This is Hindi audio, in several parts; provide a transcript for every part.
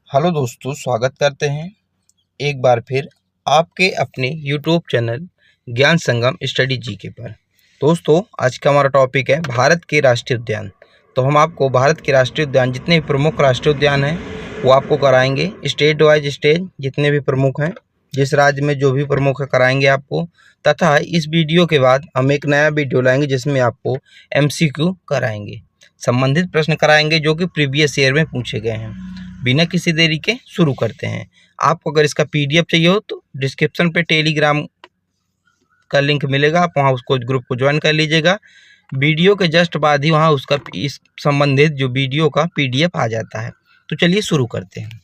हेलो दोस्तों, स्वागत करते हैं एक बार फिर आपके अपने यूट्यूब चैनल ज्ञान संगम स्टडी जीके पर। दोस्तों, आज का हमारा टॉपिक है भारत के राष्ट्रीय उद्यान। तो हम आपको भारत के राष्ट्रीय उद्यान, जितने भी प्रमुख राष्ट्रीय उद्यान हैं वो आपको कराएंगे, स्टेट वाइज स्टेट जितने भी प्रमुख हैं, जिस राज्य में जो भी प्रमुख है कराएंगे आपको। तथा इस वीडियो के बाद हम एक नया वीडियो लाएंगे जिसमें आपको MCQ कराएंगे, संबंधित प्रश्न कराएंगे जो कि प्रीवियस ईयर में पूछे गए हैं। बिना किसी देरी के शुरू करते हैं। आपको अगर इसका PDF चाहिए हो तो डिस्क्रिप्शन पे टेलीग्राम का लिंक मिलेगा, आप वहाँ उसको ग्रुप को ज्वाइन कर लीजिएगा। वीडियो के जस्ट बाद ही वहाँ उसका इस संबंधित जो वीडियो का PDF आ जाता है। तो चलिए शुरू करते हैं।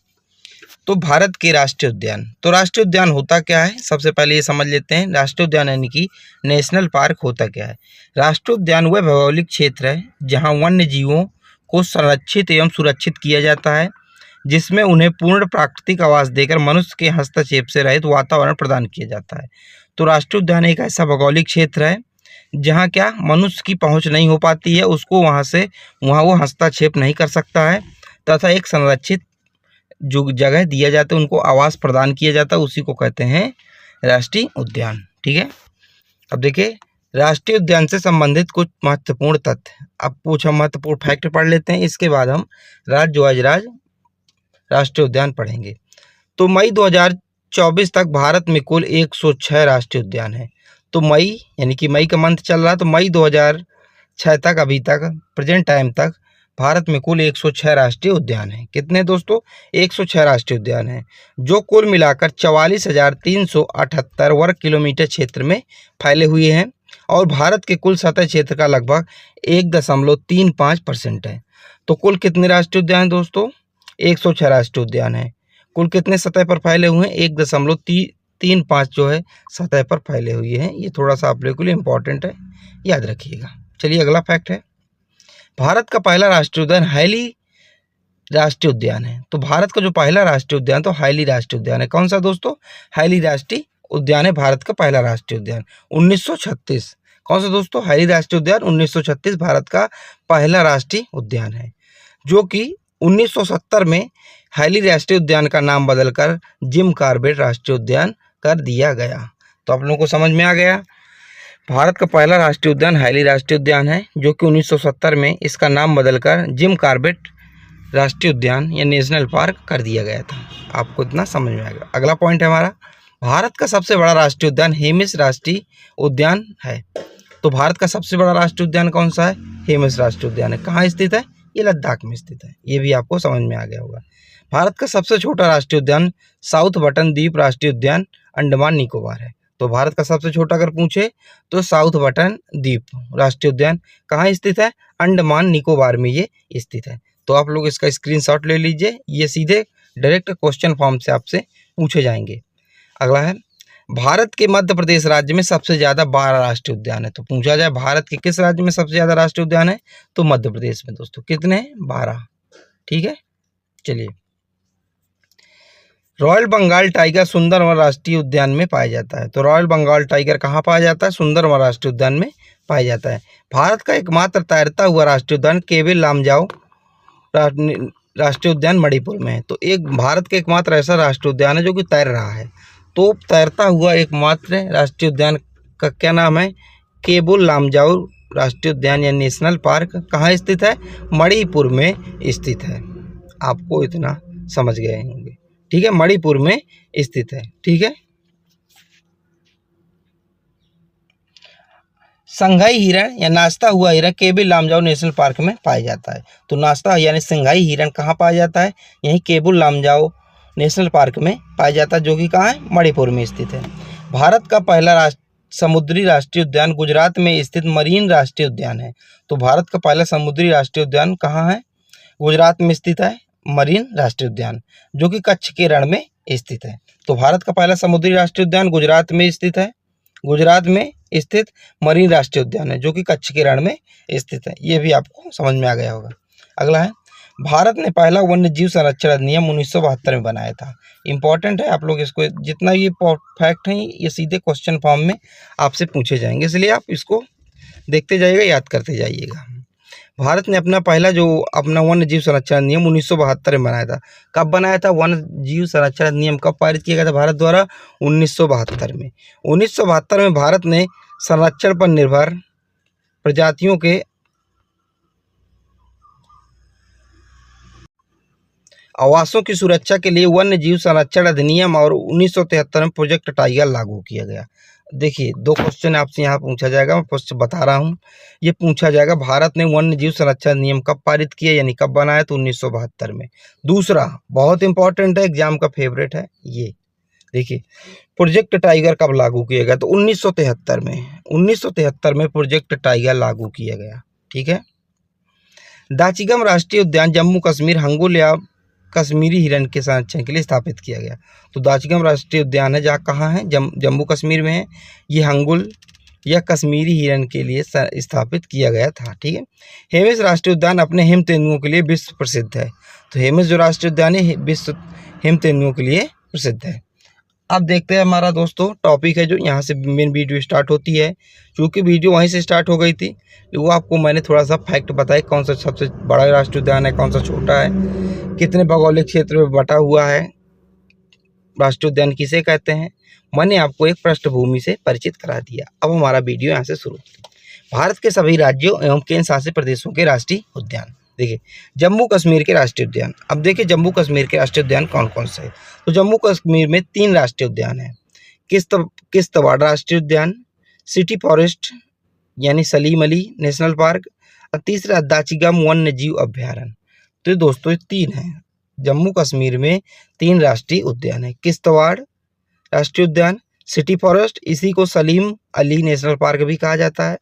तो भारत के राष्ट्रीय उद्यान, तो राष्ट्रीय उद्यान होता क्या है, सबसे पहले ये समझ लेते हैं। राष्ट्रीय उद्यान यानी कि नेशनल पार्क होता क्या है। राष्ट्रीय उद्यान वह भौगोलिक क्षेत्र है जहाँ वन्य जीवों को संरक्षित एवं सुरक्षित किया जाता है, जिसमें उन्हें पूर्ण प्राकृतिक आवास देकर मनुष्य के हस्तक्षेप से रहित वातावरण प्रदान किया जाता है। तो राष्ट्रीय उद्यान एक ऐसा भौगोलिक क्षेत्र है जहाँ क्या मनुष्य की पहुँच नहीं हो पाती है, उसको वहाँ वो हस्तक्षेप नहीं कर सकता है, तथा एक संरक्षित जो जगह दिया जाता है, उनको आवास प्रदान किया जाता है, उसी को कहते हैं राष्ट्रीय उद्यान। ठीक है, अब देखिए राष्ट्रीय उद्यान से संबंधित कुछ महत्वपूर्ण तथ्य, अब कुछ हम महत्वपूर्ण फैक्ट पढ़ लेते हैं, इसके बाद हम राज्य वाइज राष्ट्रीय उद्यान पढ़ेंगे। तो मई 2024 तक भारत में कुल 106 राष्ट्रीय उद्यान हैं। तो मई यानी कि मई का मंथ चल रहा है, तो मई 2006 तक, अभी तक प्रेजेंट टाइम तक भारत में कुल 106 राष्ट्रीय उद्यान हैं। कितने दोस्तों? 106 राष्ट्रीय उद्यान हैं, जो कुल मिलाकर 44,378 वर्ग किलोमीटर क्षेत्र में फैले हुए हैं और भारत के कुल सतह क्षेत्र का लगभग 1.35% है। तो कुल कितने राष्ट्रीय उद्यान हैं दोस्तों? 106 राष्ट्रीय उद्यान है। कुल कितने सतह पर फैले हुए हैं? 1.35 जो है सतह पर फैले हुए हैं। ये थोड़ा सा आप लोगों के लिए इंपॉर्टेंट है, याद रखिएगा। चलिए अगला फैक्ट है, भारत का पहला राष्ट्रीय उद्यान हाइली राष्ट्रीय उद्यान है। तो भारत का जो पहला राष्ट्रीय उद्यान तो हाइली राष्ट्रीय उद्यान है। कौन सा दोस्तों? हाइली राष्ट्रीय उद्यान है भारत का पहला राष्ट्रीय उद्यान, 1936। कौन सा दोस्तों? हाइली राष्ट्रीय उद्यान 1936 भारत का पहला राष्ट्रीय उद्यान है, जो कि 1970 में हाइली राष्ट्रीय उद्यान का नाम बदलकर जिम कॉर्बेट राष्ट्रीय उद्यान कर दिया गया। तो आप लोगों को समझ में आ गया, भारत का पहला राष्ट्रीय उद्यान हाइली राष्ट्रीय उद्यान है, जो कि 1970 में इसका नाम बदलकर जिम कॉर्बेट राष्ट्रीय उद्यान या नेशनल पार्क कर दिया गया था। आपको इतना समझ में आएगा। अगला पॉइंट है हमारा, भारत का सबसे बड़ा राष्ट्रीय उद्यान हेमिस राष्ट्रीय उद्यान है। तो भारत का सबसे बड़ा राष्ट्रीय उद्यान कौन सा है? हेमिस राष्ट्रीय उद्यान है। कहाँ स्थित है? ये लद्दाख में स्थित है। ये भी आपको समझ में आ गया होगा। भारत का सबसे छोटा राष्ट्रीय उद्यान साउथ बटन द्वीप राष्ट्रीय उद्यान अंडमान निकोबार है। तो भारत का सबसे छोटा अगर पूछे तो साउथ बटन द्वीप राष्ट्रीय उद्यान कहाँ स्थित है? अंडमान निकोबार में ये स्थित है। तो आप लोग इसका स्क्रीनशॉट ले लीजिए, ये सीधे डायरेक्ट क्वेश्चन फॉर्म से आपसे पूछे जाएंगे। अगला है, भारत के मध्य प्रदेश राज्य में सबसे ज़्यादा 12 राष्ट्रीय उद्यान है। तो पूछा जाए भारत के किस राज्य में सबसे ज़्यादा राष्ट्रीय उद्यान है, तो मध्य प्रदेश में दोस्तों। कितने हैं? 12। ठीक है, चलिए। रॉयल बंगाल टाइगर सुंदरवन राष्ट्रीय उद्यान में पाया जाता है। तो रॉयल बंगाल टाइगर कहाँ पाया जाता है? सुंदरवन राष्ट्रीय उद्यान में पाया जाता है। भारत का एकमात्र तैरता हुआ राष्ट्रीय उद्यान केबे लामजाओ राष्ट्रीय उद्यान मणिपुर में है। तो एक भारत का एकमात्र ऐसा राष्ट्रीय उद्यान है जो कि तैर रहा है। तो तैरता हुआ एकमात्र राष्ट्रीय उद्यान का क्या नाम है? केबुल लामजाओ राष्ट्रीय उद्यान या नेशनल पार्क कहाँ स्थित है? मणिपुर में स्थित है। आपको इतना समझ गए होंगे। ठीक है, मणिपुर में स्थित है। ठीक है, संघाई हिरण या नाचता हुआ हिरण केबे लामजाओ नेशनल पार्क में पाया जाता है। तो नाचता यानी संघाई हिरण कहाँ पाया जाता है? यहीं केबुल लामजाओ नेशनल पार्क में पाया जाता है, जो कि कहाँ है? मणिपुर में स्थित है। भारत का पहला समुद्री राष्ट्रीय उद्यान गुजरात में स्थित मरीन राष्ट्रीय उद्यान है। तो भारत का पहला समुद्री राष्ट्रीय उद्यान कहाँ है? गुजरात में स्थित है, मरीन राष्ट्रीय उद्यान, जो कि कच्छ के रण में स्थित है। तो भारत का पहला समुद्री राष्ट्रीय उद्यान गुजरात में स्थित है, गुजरात में स्थित मरीन राष्ट्रीय उद्यान है, जो कि कच्छ के रण में स्थित है। ये भी आपको समझ में आ गया होगा। अगला है, भारत ने पहला वन्य जीव संरक्षण अधिनियम 1972 में बनाया था। इंपॉर्टेंट है, आप लोग इसको जितना ये फैक्ट हैं ये सीधे क्वेश्चन फॉर्म में आपसे पूछे जाएंगे, इसलिए आप इसको देखते जाइएगा, याद करते जाइएगा। भारत ने अपना वन्य जीव संरक्षण नियम 1972 में बनाया था। कब बनाया था? वन्य जीव संरक्षण नियम कब पारित किया गया था भारत द्वारा? 1972 में। 1972 में भारत ने संरक्षण पर निर्भर प्रजातियों के आवासों की सुरक्षा के लिए वन्य जीव संरक्षण अधिनियम और 1973 में प्रोजेक्ट टाइगर लागू किया गया। देखिए, 2 क्वेश्चन आपसे यहाँ पूछा जाएगा, मैं फर्स्ट बता रहा हूँ। ये पूछा जाएगा भारत ने वन्य जीव संरक्षण नियम कब पारित किया, यानी कब बनाया, तो 1972 में। दूसरा बहुत इंपॉर्टेंट है, एग्जाम का फेवरेट है ये। देखिए, प्रोजेक्ट टाइगर कब लागू किया गया, तो 1973 में। 1973 में प्रोजेक्ट टाइगर लागू किया गया। ठीक है। दाचिगम राष्ट्रीय उद्यान जम्मू कश्मीर हंगुल या कश्मीरी हिरण के संरक्षण के लिए स्थापित किया गया। तो दाचिगम राष्ट्रीय उद्यान है, जहाँ कहाँ है? जम्मू कश्मीर में है। ये हंगुल या कश्मीरी हिरण के लिए स्थापित किया गया था। ठीक है। हेमिस राष्ट्रीय उद्यान अपने हिम तेंदुओं के लिए विश्व प्रसिद्ध है। तो हेमिस जो राष्ट्रीय उद्यान है विश्व हिम तेंदुओं के लिए प्रसिद्ध है। अब देखते हैं हमारा दोस्तों टॉपिक है जो यहाँ से मेन वीडियो स्टार्ट होती है। क्योंकि वीडियो वहीं से स्टार्ट हो गई थी, वो आपको मैंने थोड़ा सा फैक्ट बताया, कौन सा सबसे बड़ा राष्ट्रीय उद्यान है, कौन सा छोटा है, कितने भौगोलिक क्षेत्र में बटा हुआ है, राष्ट्रीय उद्यान किसे कहते हैं। मैंने आपको एक पृष्ठभूमि से परिचित करा दिया। अब हमारा वीडियो यहाँ से शुरू। भारत के सभी राज्यों एवं केंद्र शासित प्रदेशों के राष्ट्रीय उद्यान। देखिए, जम्मू कश्मीर के राष्ट्रीय उद्यान। अब देखिए, जम्मू कश्मीर के राष्ट्रीय उद्यान कौन कौन से हैं। तो जम्मू कश्मीर में 3 राष्ट्रीय उद्यान हैं। किश्तवाड़ राष्ट्रीय उद्यान, सिटी फॉरेस्ट यानी सलीम अली नेशनल पार्क, और तीसरा दाचिगम वन्य जीव अभ्यारण्य। तो दोस्तों ये 3 हैं। जम्मू कश्मीर में 3 राष्ट्रीय उद्यान है। किश्तवाड़ राष्ट्रीय उद्यान, सिटी फॉरेस्ट, इसी को सलीम अली नेशनल पार्क भी कहा जाता है,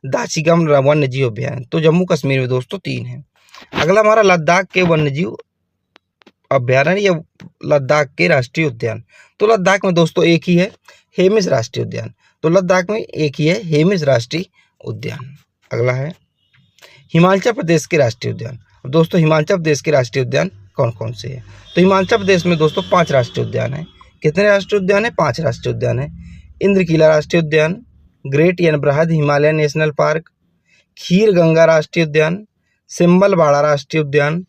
दाचिगम वन्य जीव अभ्यारण्य। तो जम्मू कश्मीर में दोस्तों 3 हैं। अगला हमारा लद्दाख के वन्य जीव अभ्यारण्य या लद्दाख के राष्ट्रीय उद्यान। तो लद्दाख में दोस्तों एक ही है, हेमिस राष्ट्रीय उद्यान। तो लद्दाख में एक ही है, हेमिस राष्ट्रीय उद्यान। अगला है हिमाचल प्रदेश के राष्ट्रीय उद्यान। दोस्तों हिमाचल प्रदेश के राष्ट्रीय उद्यान कौन कौन से हैं? तो हिमाचल प्रदेश में दोस्तों 5 राष्ट्रीय उद्यान हैं। कितने राष्ट्रीय उद्यान है? 5 राष्ट्रीय उद्यान है। इंद्रकीला राष्ट्रीय उद्यान, ग्रेट यानी बृहद हिमालयन नेशनल पार्क, खीर गंगा राष्ट्रीय उद्यान, सिम्बलबाड़ा राष्ट्रीय उद्यान,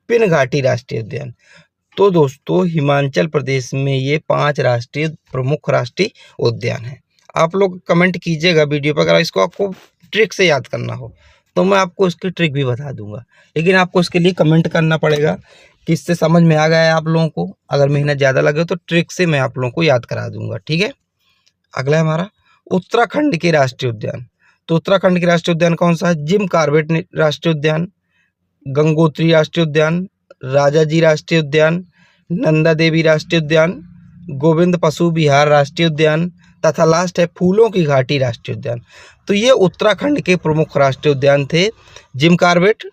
पिन घाटी राष्ट्रीय उद्यान। तो दोस्तों हिमाचल प्रदेश में ये 5 प्रमुख राष्ट्रीय उद्यान हैं। आप लोग कमेंट कीजिएगा वीडियो पर, अगर इसको आपको ट्रिक से याद करना हो तो मैं आपको इसकी ट्रिक भी बता दूंगा, लेकिन आपको इसके लिए कमेंट करना पड़ेगा कि इससे समझ में आ गया है आप लोगों को। अगर मेहनत ज़्यादा लगे तो ट्रिक से मैं आप लोगों को याद करा दूंगा। ठीक है। अगला है हमारा उत्तराखंड के राष्ट्रीय उद्यान। तो उत्तराखंड के राष्ट्रीय उद्यान कौन सा है? जिम कॉर्बेट राष्ट्रीय उद्यान, गंगोत्री राष्ट्रीय उद्यान, राजाजी राष्ट्रीय उद्यान, नंदा देवी राष्ट्रीय उद्यान, गोविंद पशु विहार राष्ट्रीय उद्यान, तथा लास्ट है फूलों की घाटी राष्ट्रीय उद्यान। तो ये उत्तराखंड के प्रमुख राष्ट्रीय उद्यान थे। जिम कॉर्बेट,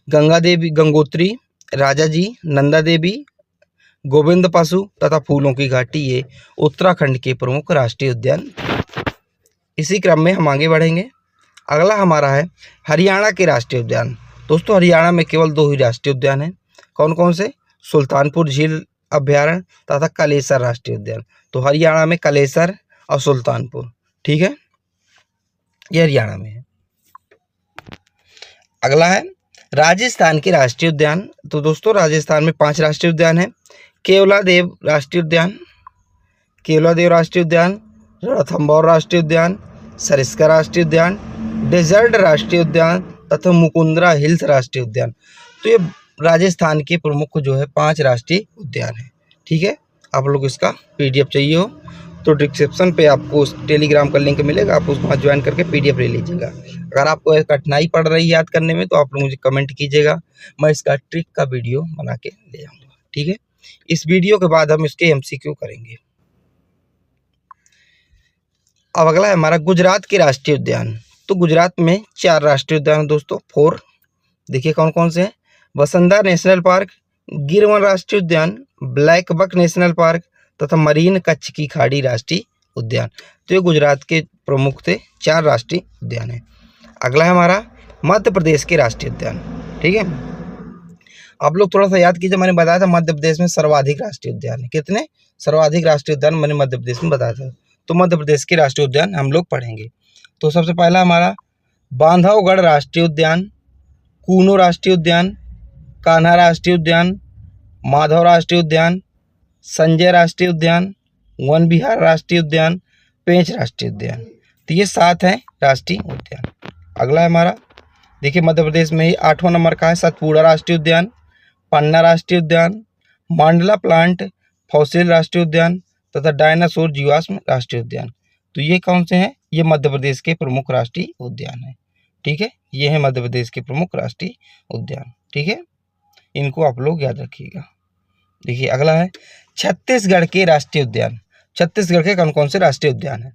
गंगा देवी, गंगोत्री, राजाजी, नंदा देवी, गोविंद पशु तथा फूलों की घाटी, ये उत्तराखंड के प्रमुख राष्ट्रीय उद्यान। इसी क्रम में हम आगे बढ़ेंगे। अगला हमारा है हरियाणा के राष्ट्रीय उद्यान। दोस्तों हरियाणा में केवल 2 ही राष्ट्रीय उद्यान हैं। कौन कौन से? सुल्तानपुर झील अभ्यारण्य तथा कलेसर राष्ट्रीय उद्यान। तो हरियाणा में कलेसर और सुल्तानपुर। ठीक है, ये हरियाणा में है। अगला है राजस्थान के राष्ट्रीय उद्यान। तो दोस्तों राजस्थान में 5 राष्ट्रीय उद्यान हैं। केवलादेव राष्ट्रीय उद्यान, केवलादेव राष्ट्रीय उद्यान, रणथंभौर राष्ट्रीय उद्यान, सरिस्का राष्ट्रीय उद्यान, डेजर्ट राष्ट्रीय उद्यान तथा मुकुंदरा हिल्स राष्ट्रीय उद्यान। तो ये राजस्थान के प्रमुख जो है 5 राष्ट्रीय उद्यान है। ठीक है। आप लोग इसका PDF चाहिए हो तो डिस्क्रिप्शन पे आपको उस टेलीग्राम का लिंक मिलेगा, आप उसको ज्वाइन करके PDF ले लीजिएगा। अगर आपको कठिनाई पड़ रही है याद करने में तो आप लोग मुझे कमेंट कीजिएगा, मैं इसका ट्रिक का वीडियो बना के ले आऊँगा। ठीक है। इस वीडियो के बाद हम इसके MCQ करेंगे। अब अगला है हमारा गुजरात के राष्ट्रीय उद्यान। तो गुजरात में 4 राष्ट्रीय उद्यान दोस्तों, 4। देखिए कौन कौन से हैं? वसंदा नेशनल पार्क, गिर वन राष्ट्रीय उद्यान, ब्लैक बक नेशनल पार्क तथा मरीन कच्छ की खाड़ी राष्ट्रीय उद्यान। तो ये गुजरात के प्रमुख थे 4 राष्ट्रीय उद्यान हैं। अगला है हमारा मध्य प्रदेश के राष्ट्रीय उद्यान। ठीक है। आप लोग थोड़ा सा याद कीजिए, मैंने बताया था मध्य प्रदेश में सर्वाधिक राष्ट्रीय उद्यान है। कितने सर्वाधिक राष्ट्रीय उद्यान मैंने मध्य प्रदेश में बताया था। तो मध्य प्रदेश के राष्ट्रीय उद्यान हम लोग पढ़ेंगे। तो सबसे पहला हमारा बांधवगढ़ राष्ट्रीय उद्यान, कूनो राष्ट्रीय उद्यान, कान्हा राष्ट्रीय उद्यान, माधव राष्ट्रीय उद्यान, संजय राष्ट्रीय उद्यान, वन विहार राष्ट्रीय उद्यान, पेंच राष्ट्रीय उद्यान। तो ये 7 हैं राष्ट्रीय उद्यान। अगला है हमारा, देखिए मध्य प्रदेश में ही 8वां नंबर का है सतपुड़ा राष्ट्रीय उद्यान, पन्ना राष्ट्रीय उद्यान, मांडला प्लांट फॉसिल राष्ट्रीय उद्यान तथा डायनासोर जीवाश्म राष्ट्रीय उद्यान। तो ये कौन से हैं? ये मध्य प्रदेश के प्रमुख राष्ट्रीय उद्यान हैं। ठीक है, ये है मध्य प्रदेश के प्रमुख राष्ट्रीय उद्यान। ठीक है, इनको आप लोग याद रखिएगा। देखिए अगला है छत्तीसगढ़ के राष्ट्रीय उद्यान। छत्तीसगढ़ के कौन कौन से राष्ट्रीय उद्यान हैं?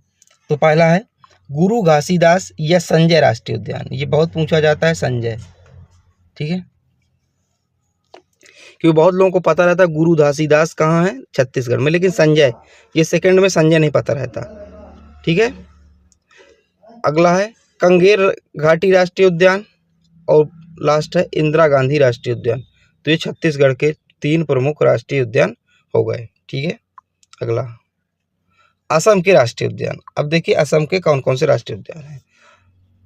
तो पहला है गुरु घासीदास या संजय राष्ट्रीय उद्यान। ये बहुत पूछा जाता है, संजय। ठीक है, क्योंकि बहुत लोगों को पता रहता है गुरु घासीदास कहाँ है, छत्तीसगढ़ में, लेकिन संजय, ये सेकंड में संजय नहीं पता रहता। ठीक है, अगला है कंगेर घाटी राष्ट्रीय उद्यान और लास्ट है इंदिरा गांधी राष्ट्रीय उद्यान। तो ये छत्तीसगढ़ के 3 प्रमुख राष्ट्रीय उद्यान हो गए। ठीक है, अगला असम के राष्ट्रीय उद्यान। अब देखिए असम के कौन कौन से राष्ट्रीय उद्यान हैं।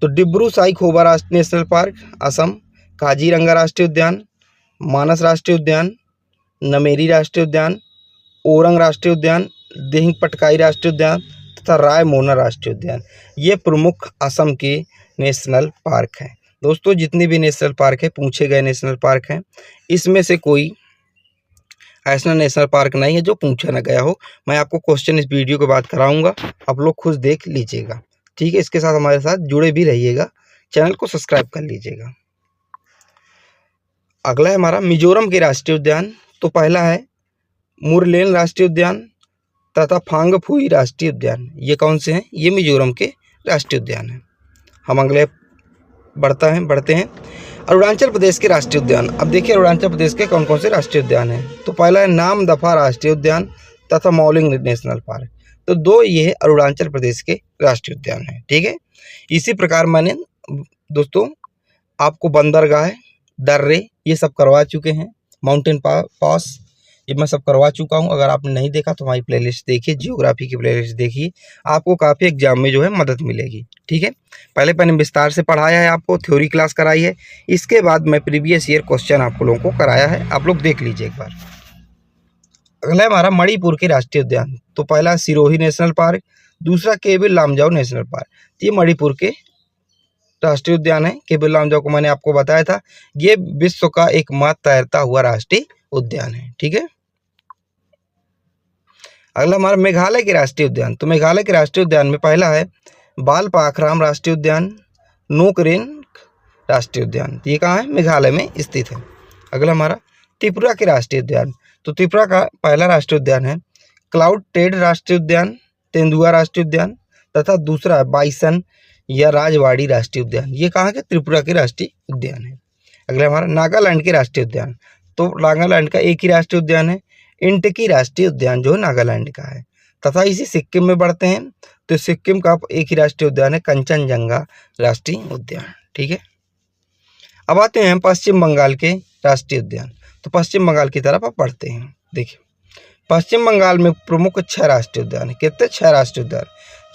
तो डिब्रू साइखोवा राष्ट्रीय नेशनल पार्क असम, काजीरंगा राष्ट्रीय उद्यान, मानस राष्ट्रीय उद्यान, नमेरी राष्ट्रीय उद्यान, ओरंग राष्ट्रीय उद्यान, दिहिंग पटकाई राष्ट्रीय उद्यान तथा रायमोना राष्ट्रीय उद्यान। ये प्रमुख असम के नेशनल पार्क हैं। दोस्तों जितने भी नेशनल पार्क है, पूछे गए नेशनल पार्क हैं, इसमें से कोई ऐसा नेशनल पार्क नहीं है जो पूछा ना गया हो। मैं आपको क्वेश्चन इस वीडियो के बाद कराऊंगा, आप लोग खुद देख लीजिएगा। ठीक है, इसके साथ हमारे साथ जुड़े भी रहिएगा, चैनल को सब्सक्राइब कर लीजिएगा। अगला है हमारा मिजोरम के राष्ट्रीय उद्यान। तो पहला है मुरलेन राष्ट्रीय उद्यान तथा फांगफुई राष्ट्रीय उद्यान। ये कौन से हैं? ये मिजोरम के राष्ट्रीय उद्यान हैं। हम अगले बढ़ते हैं अरुणाचल प्रदेश के राष्ट्रीय उद्यान। अब देखिए अरुणाचल प्रदेश के कौन कौन से राष्ट्रीय उद्यान हैं। तो पहला है नामदफा राष्ट्रीय उद्यान तथा मौलिंग नेशनल पार्क। तो 2 ये अरुणाचल प्रदेश के राष्ट्रीय उद्यान हैं। ठीक है, इसी प्रकार मैंने दोस्तों आपको बंदरगाह, दर्रे ये सब करवा चुके हैं, माउंटेन पास ये मैं सब करवा चुका हूं। अगर आपने नहीं देखा तो हमारी प्लेलिस्ट देखिए, जियोग्राफी की प्लेलिस्ट देखिए, आपको काफ़ी एग्जाम में जो है मदद मिलेगी। ठीक है, पहले मैंने विस्तार से पढ़ाया है, आपको थ्योरी क्लास कराई है, इसके बाद मैं प्रीवियस ईयर क्वेश्चन आप लोगों को कराया है, आप लोग देख लीजिए एक बार। अगला है हमारा मणिपुर के राष्ट्रीय उद्यान। तो पहला सिरोही नेशनल पार्क, दूसरा केबिल लामजाओ नेशनल पार्क। ये मणिपुर के राष्ट्रीय उद्यान है। केबिल लामजाओ को मैंने आपको बताया था, ये विश्व का एकमात्र तैरता हुआ राष्ट्रीय उद्यान है। ठीक है, अगला हमारा मेघालय के राष्ट्रीय उद्यान। तो मेघालय के राष्ट्रीय उद्यान में पहला है बाल पाखराम राष्ट्रीय उद्यान, नोकरेन राष्ट्रीय उद्यान। ये कहाँ है? मेघालय में स्थित है। अगला हमारा त्रिपुरा के राष्ट्रीय उद्यान। तो त्रिपुरा का पहला राष्ट्रीय उद्यान है क्लाउड टेड राष्ट्रीय उद्यान, तेंदुआ राष्ट्रीय उद्यान तथा दूसरा बाइसन या राजवाड़ी राष्ट्रीय उद्यान। ये कहाँ के? त्रिपुरा के राष्ट्रीय उद्यान है। अगला हमारा नागालैंड के राष्ट्रीय उद्यान। तो नागालैंड का एक ही राष्ट्रीय उद्यान है, इंटकी राष्ट्रीय उद्यान जो नागालैंड का है। तथा इसी सिक्किम में बढ़ते हैं, तो सिक्किम का एक ही राष्ट्रीय उद्यान है कंचनजंगा राष्ट्रीय उद्यान। ठीक है, अब आते हैं पश्चिम बंगाल के राष्ट्रीय उद्यान। तो पश्चिम बंगाल की तरफ आप बढ़ते हैं। देखिए पश्चिम बंगाल में प्रमुख 6 राष्ट्रीय उद्यान है। कितने? 6 राष्ट्रीय उद्यान।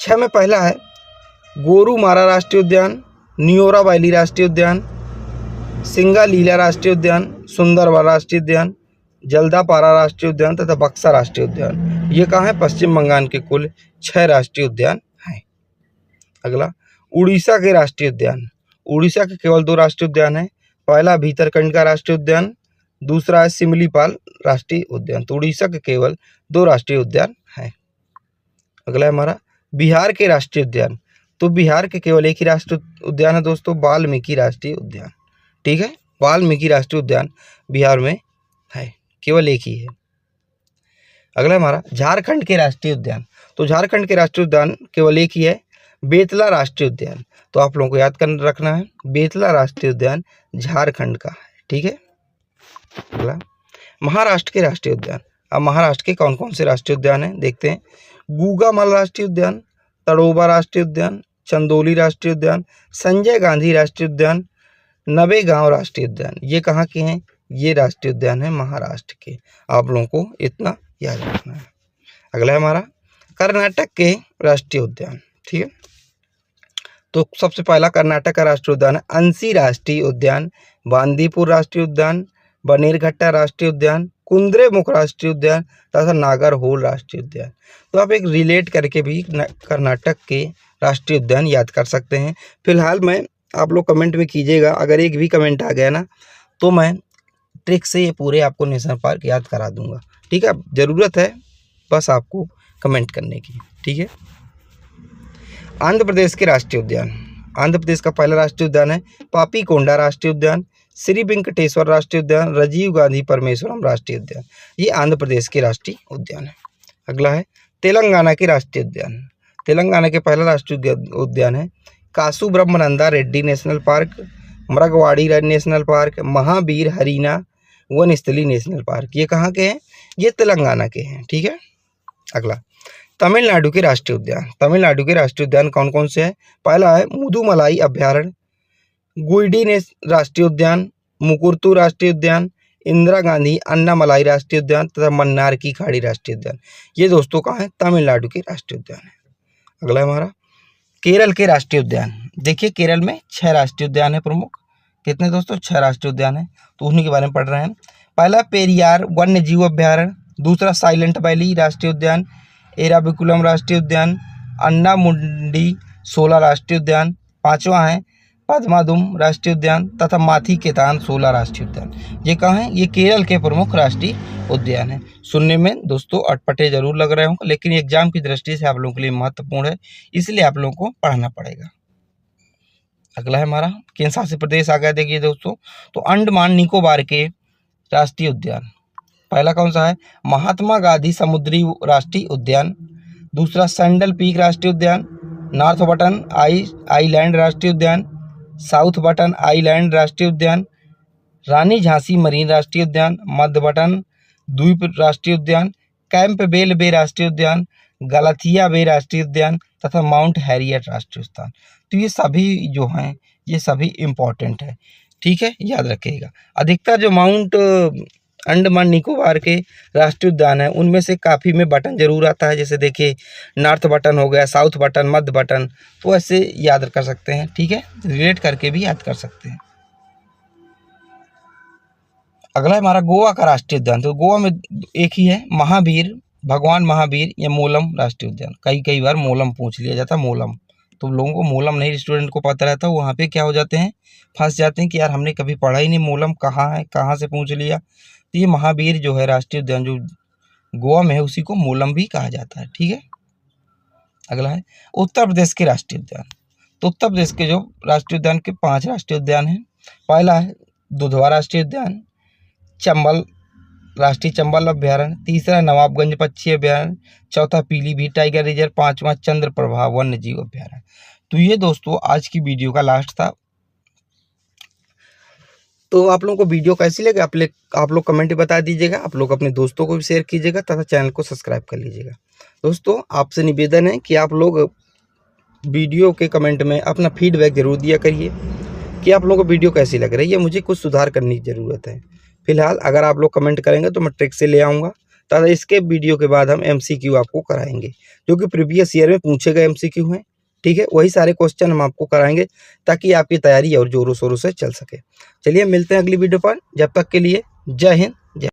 6 में पहला है गोरुमारा राष्ट्रीय उद्यान, नियोरा वैली राष्ट्रीय उद्यान, सिंगालीला राष्ट्रीय उद्यान, सुंदरवन राष्ट्रीय उद्यान, जल्दापारा राष्ट्रीय उद्यान तथा बक्सा राष्ट्रीय उद्यान। ये कहाँ है? पश्चिम बंगाल के कुल 6 राष्ट्रीय उद्यान हैं। अगला उड़ीसा के राष्ट्रीय उद्यान। उड़ीसा के केवल 2 राष्ट्रीय उद्यान हैं। पहला भीतरकनिका राष्ट्रीय उद्यान, दूसरा है सिमलीपाल राष्ट्रीय उद्यान। तो उड़ीसा के केवल 2 राष्ट्रीय उद्यान हैं। अगला है हमारा बिहार के राष्ट्रीय उद्यान। तो बिहार के केवल एक ही राष्ट्रीय उद्यान है दोस्तों, वाल्मीकि राष्ट्रीय उद्यान। ठीक है, वाल्मीकि राष्ट्रीय उद्यान बिहार में है, केवल एक ही है। अगला हमारा झारखंड के राष्ट्रीय उद्यान। तो झारखंड के राष्ट्रीय उद्यान केवल एक ही है, बेतला राष्ट्रीय उद्यान। तो आप लोगों को याद कर रखना है, बेतला राष्ट्रीय उद्यान झारखंड का है। ठीक है, अगला महाराष्ट्र के राष्ट्रीय उद्यान। अब महाराष्ट्र के कौन कौन से राष्ट्रीय उद्यान हैं देखते हैं। गूगामल राष्ट्रीय उद्यान, तड़ोबा राष्ट्रीय उद्यान, चंदोली राष्ट्रीय उद्यान, संजय गांधी राष्ट्रीय उद्यान, नवेगांव राष्ट्रीय उद्यान। ये कहाँ के हैं? ये राष्ट्रीय उद्यान है महाराष्ट्र के। आप लोगों को इतना याद रखना है। अगला है हमारा कर्नाटक के राष्ट्रीय उद्यान। ठीक है, तो सबसे पहला कर्नाटक का राष्ट्रीय उद्यान है अंसी राष्ट्रीय उद्यान बांदीपुर राष्ट्रीय उद्यान, बनेरघट्टा राष्ट्रीय उद्यान, कुंद्रेमुख राष्ट्रीय उद्यान तथा नागरहोल राष्ट्रीय उद्यान। तो आप एक रिलेट करके भी कर्नाटक के राष्ट्रीय उद्यान याद कर सकते हैं। फिलहाल मैं आप लोग कमेंट में कीजिएगा, अगर एक भी कमेंट आ गया ना तो मैं ट्रिक से ये पूरे आपको नेशनल पार्क याद करा दूंगा। ठीक है, ज़रूरत है बस आपको कमेंट करने की। ठीक है, आंध्र प्रदेश के राष्ट्रीय उद्यान। आंध्र प्रदेश का पहला राष्ट्रीय उद्यान है पापीकोंडा राष्ट्रीय उद्यान, श्री वेंकटेश्वर राष्ट्रीय उद्यान, राजीव गांधी परमेश्वरम राष्ट्रीय उद्यान। ये आंध्र प्रदेश के राष्ट्रीय उद्यान है। अगला है तेलंगाना के राष्ट्रीय उद्यान। तेलंगाना के पहला राष्ट्रीय उद्यान है Kasu Brahmananda Reddy national park, Mrigavadi national park, Mahavir Harina Vanasthali national park. ये कहाँ के हैं? ये तेलंगाना के हैं। ठीक है, अगला तमिलनाडु के राष्ट्रीय उद्यान। तमिलनाडु के राष्ट्रीय उद्यान कौन कौन से हैं? पहला है मुदुमलाई अभ्यारण्य, गुइडी राष्ट्रीय उद्यान, मुकुरतु राष्ट्रीय उद्यान, इंदिरा गांधी अन्नामलाई राष्ट्रीय उद्यान तथा मन्नार की खाड़ी राष्ट्रीय उद्यान। ये दोस्तों कहाँ है? तमिलनाडु के राष्ट्रीय उद्यान है। अगला है हमारा केरल के राष्ट्रीय उद्यान। देखिए केरल में 6 राष्ट्रीय उद्यान है प्रमुख। कितने दोस्तों? 6 राष्ट्रीय उद्यान है, तो उन्हीं के बारे में पढ़ रहे हैं। पहला पेरियार वन्य जीव अभ्यारण्य, दूसरा साइलेंट वैली राष्ट्रीय उद्यान, एराविकुलम राष्ट्रीय उद्यान, अन्नामुंडी शोला राष्ट्रीय उद्यान, पांचवा है पद्मादुम राष्ट्रीय उद्यान तथा माथी केतान शोला राष्ट्रीय उद्यान। ये कहाँ है? ये केरल के प्रमुख राष्ट्रीय उद्यान है। सुनने में दोस्तों अटपटे जरूर लग रहे होंगे, लेकिन एग्जाम की दृष्टि से आप लोगों के लिए महत्वपूर्ण है, इसलिए आप लोगों को पढ़ना पड़ेगा। अगला है हमारा केंद्र शासित प्रदेश आ गया। देखिए दोस्तों, तो अंडमान निकोबार के राष्ट्रीय उद्यान। पहला कौन सा है? महात्मा गांधी समुद्री राष्ट्रीय उद्यान, दूसरा सैंडल पीक राष्ट्रीय उद्यान, नॉर्थ बटन आइलैंड राष्ट्रीय उद्यान, साउथ बटन आइलैंड राष्ट्रीय उद्यान, रानी झांसी मरीन राष्ट्रीय उद्यान, मध्य बटन द्वीप राष्ट्रीय उद्यान, कैंपबेल बे राष्ट्रीय उद्यान, गलथिया बे राष्ट्रीय उद्यान तथा माउंट हैरियट राष्ट्रीय उद्यान। तो ये सभी जो हैं ये सभी इम्पोर्टेंट है। ठीक है, याद रखिएगा। अधिकतर जो माउंट अंडमान निकोबार के राष्ट्रीय उद्यान है उनमें से काफ़ी में बटन जरूर आता है। जैसे देखिए नॉर्थ बटन हो गया, साउथ बटन, मध्य बटन, तो ऐसे याद कर सकते हैं। ठीक है, रिलेट करके भी याद कर सकते हैं। अगला है हमारा गोवा का राष्ट्रीय उद्यान। तो गोवा में एक ही है महावीर, भगवान महावीर या मोलम राष्ट्रीय उद्यान। कई बार मोलम पूछ लिया जाता है, मोलम, तो लोगों को मोलम नहीं स्टूडेंट को पता रहता, वहाँ पे क्या हो जाते हैं, फंस जाते हैं कि यार हमने कभी पढ़ा ही नहीं, मोलम कहाँ है, कहाँ से पूछ लिया। तो ये महावीर जो है राष्ट्रीय उद्यान जो गोवा में है उसी को मोलम भी कहा जाता है। ठीक है, अगला है उत्तर प्रदेश के राष्ट्रीय उद्यान। तो उत्तर प्रदेश के जो राष्ट्रीय उद्यान के 5 राष्ट्रीय उद्यान हैं। पहला है दुधवा राष्ट्रीय उद्यान, चंबल राष्ट्रीय चंबल अभ्यारण्य, तीसरा नवाबगंज पक्षी अभ्यारण्य, चौथा पीलीभीत टाइगर रिजर्व, पांचवा चंद्रप्रभा वन्य जीव अभ्यारण्य। तो ये दोस्तों आज की वीडियो का लास्ट था। तो आप लोगों को वीडियो कैसी लगी आप लोग कमेंट में बता दीजिएगा। आप लोग अपने दोस्तों को भी शेयर कीजिएगा तथा चैनल को सब्सक्राइब कर लीजिएगा। दोस्तों आपसे निवेदन है कि आप लोग वीडियो के कमेंट में अपना फीडबैक जरूर दिया करिए कि आप लोगों को वीडियो कैसी लग रही है, मुझे कुछ सुधार करने की ज़रूरत है। फिलहाल अगर आप लोग कमेंट करेंगे तो मैं ट्रिक से ले आऊँगा तथा इसके वीडियो के बाद हम MCQ आपको कराएंगे, जो कि प्रीवियस ईयर में पूछे गए MCQ हैं। ठीक है, वही सारे क्वेश्चन हम आपको कराएंगे ताकि आपकी तैयारी और जोरों शोरों से चल सके। चलिए मिलते हैं अगली वीडियो पर, जब तक के लिए जय हिंद।